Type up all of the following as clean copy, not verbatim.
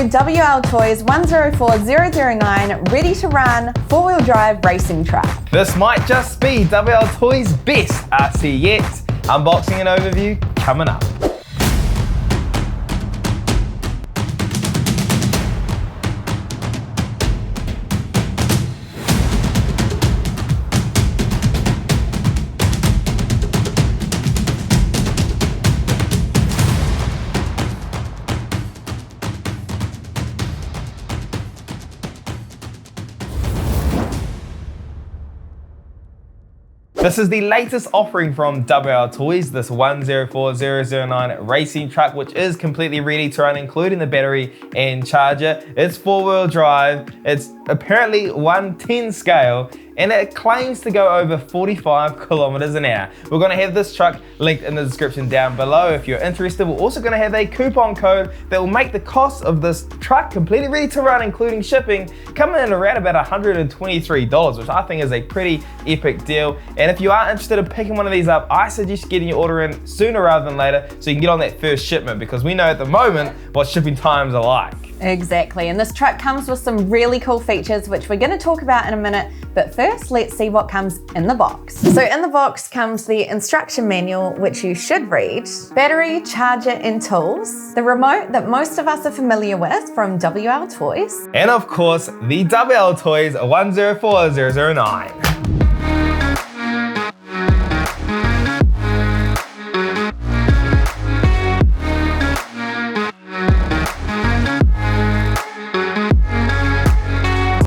new WLtoys 104009 ready to run 4-wheel drive racing truck. This might just be WLtoys' best RC yet. Unboxing and overview coming up. This is the latest offering from WLtoys, this 104009 racing truck, which is completely ready to run, including the battery and charger. It's 4-wheel drive, it's apparently 110 scale, and it claims to go over 45 kilometers an hour. We're gonna have this truck linked in the description down below if you're interested. We're also gonna have a coupon code that will make the cost of this truck completely ready to run, including shipping, coming in around about $123, which I think is a pretty epic deal. And if you are interested in picking one of these up, I suggest getting your order in sooner rather than later so you can get on that first shipment, because we know at the moment what shipping times are like. Exactly, and this truck comes with some really cool features which we're going to talk about in a minute, but first let's see what comes in the box. So in the box comes the instruction manual, which you should read, battery, charger and tools, the remote that most of us are familiar with from WLtoys, and of course the WLtoys 104009.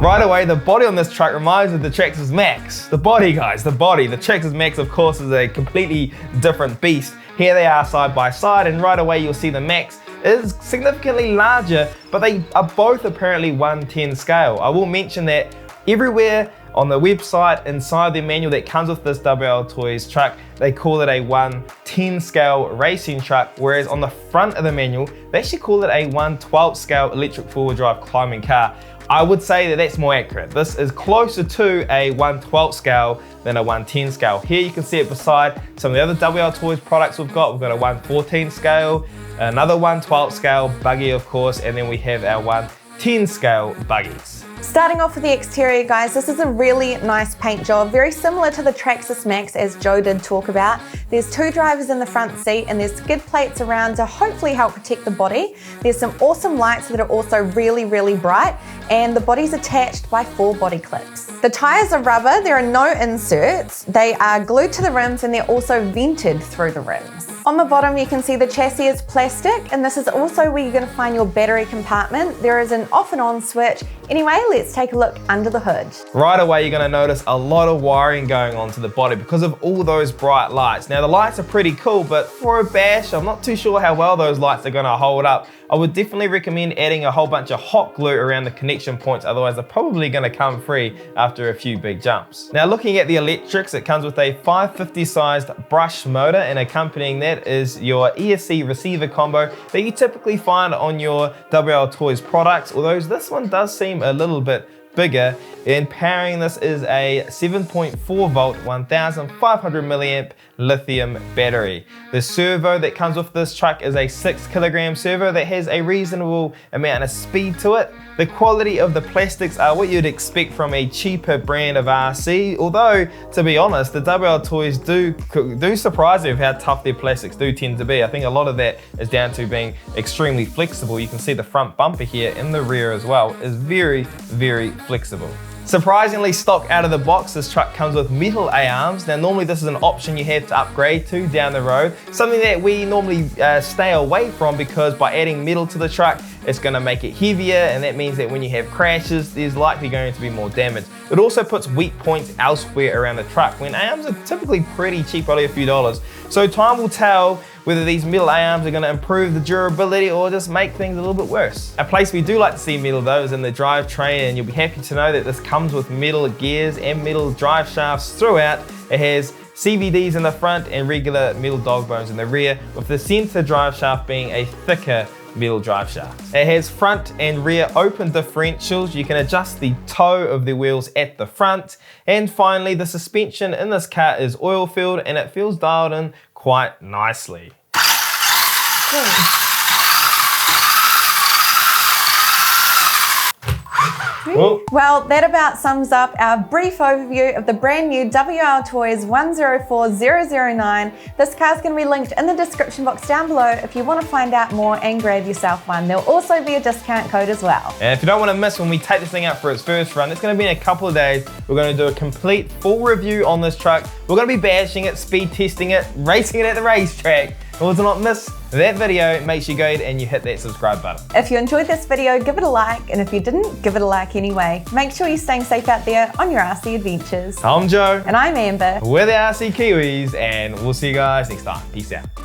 Right away, the body on this truck reminds me of the Traxxas Max. The body, guys, the body. The Traxxas Max, of course, is a completely different beast. Here they are side by side, and right away you'll see the Max is significantly larger, but they are both apparently 110 scale. I will mention that everywhere on the website, inside the manual that comes with this WLtoys truck, they call it a 110 scale racing truck, whereas on the front of the manual, they actually call it a 112 scale electric 4-wheel drive climbing car. I would say that that's more accurate. This is closer to a 112 scale than a 110 scale. Here you can see it beside some of the other WLtoys products we've got. We've got a 114 scale, another 112 scale buggy, of course, and then we have our 110 scale buggies. Starting off with the exterior, guys, this is a really nice paint job, very similar to the Traxxas Max, as Joe did talk about. There's 2 drivers in the front seat and there's skid plates around to hopefully help protect the body. There's some awesome lights that are also really, really bright, and the body's attached by 4 body clips. The tires are rubber, there are no inserts. They are glued to the rims and they're also vented through the rims. On the bottom, you can see the chassis is plastic, and this is also where you're going to find your battery compartment. There is an off and on switch. Anyway, let's take a look under the hood. Right away, you're going to notice a lot of wiring going on to the body because of all those bright lights. Now, the lights are pretty cool, but for a bash, I'm not too sure how well those lights are going to hold up. I would definitely recommend adding a whole bunch of hot glue around the connection points, otherwise they're probably going to come free after a few big jumps. Now, looking at the electrics, it comes with a 550 sized brush motor, and accompanying that is your ESC receiver combo that you typically find on your WLtoys products, although this one does seem a little bit bigger. And powering this is a 7.4 volt 1500 milliamp lithium battery. The servo that comes with this truck is a 6 kilogram servo that has a reasonable amount of speed to it. The quality of the plastics are what you'd expect from a cheaper brand of RC, although to be honest, the WLtoys do surprise me with how tough their plastics do tend to be. I think a lot of that is down to being extremely flexible. You can see the front bumper here in the rear as well is very, very flexible. Surprisingly, stock out of the box, this truck comes with metal A-arms. Now, normally this is an option you have to upgrade to down the road, something that we normally stay away from, because by adding metal to the truck, it's going to make it heavier, and that means that when you have crashes, there's likely going to be more damage. It also puts weak points elsewhere around the truck, when A-arms are typically pretty cheap, only a few dollars. So time will tell whether these metal A-arms are going to improve the durability or just make things a little bit worse. A place we do like to see metal though is in the drivetrain, and you'll be happy to know that this comes with metal gears and metal drive shafts throughout. It has CVDs in the front and regular metal dog bones in the rear, with the center drive shaft being a thicker metal drive shaft. It has front and rear open differentials. You can adjust the toe of the wheels at the front. And finally, the suspension in this car is oil filled, and it feels dialed in quite nicely. Cool. Well, that about sums up our brief overview of the brand new WLtoys 104009. This car's going to be linked in the description box down below if you want to find out more and grab yourself one. There'll also be a discount code as well. And if you don't want to miss when we take this thing out for its first run, it's going to be in a couple of days. We're going to do a complete full review on this truck. We're going to be bashing it, speed testing it, racing it at the racetrack. And to not miss that video, make sure you go ahead and you hit that subscribe button. If you enjoyed this video, give it a like, and if you didn't, give it a like anyway. Make sure you're staying safe out there on your RC adventures. I'm Joe. And I'm Amber. We're the RC Kiwis, and we'll see you guys next time. Peace out.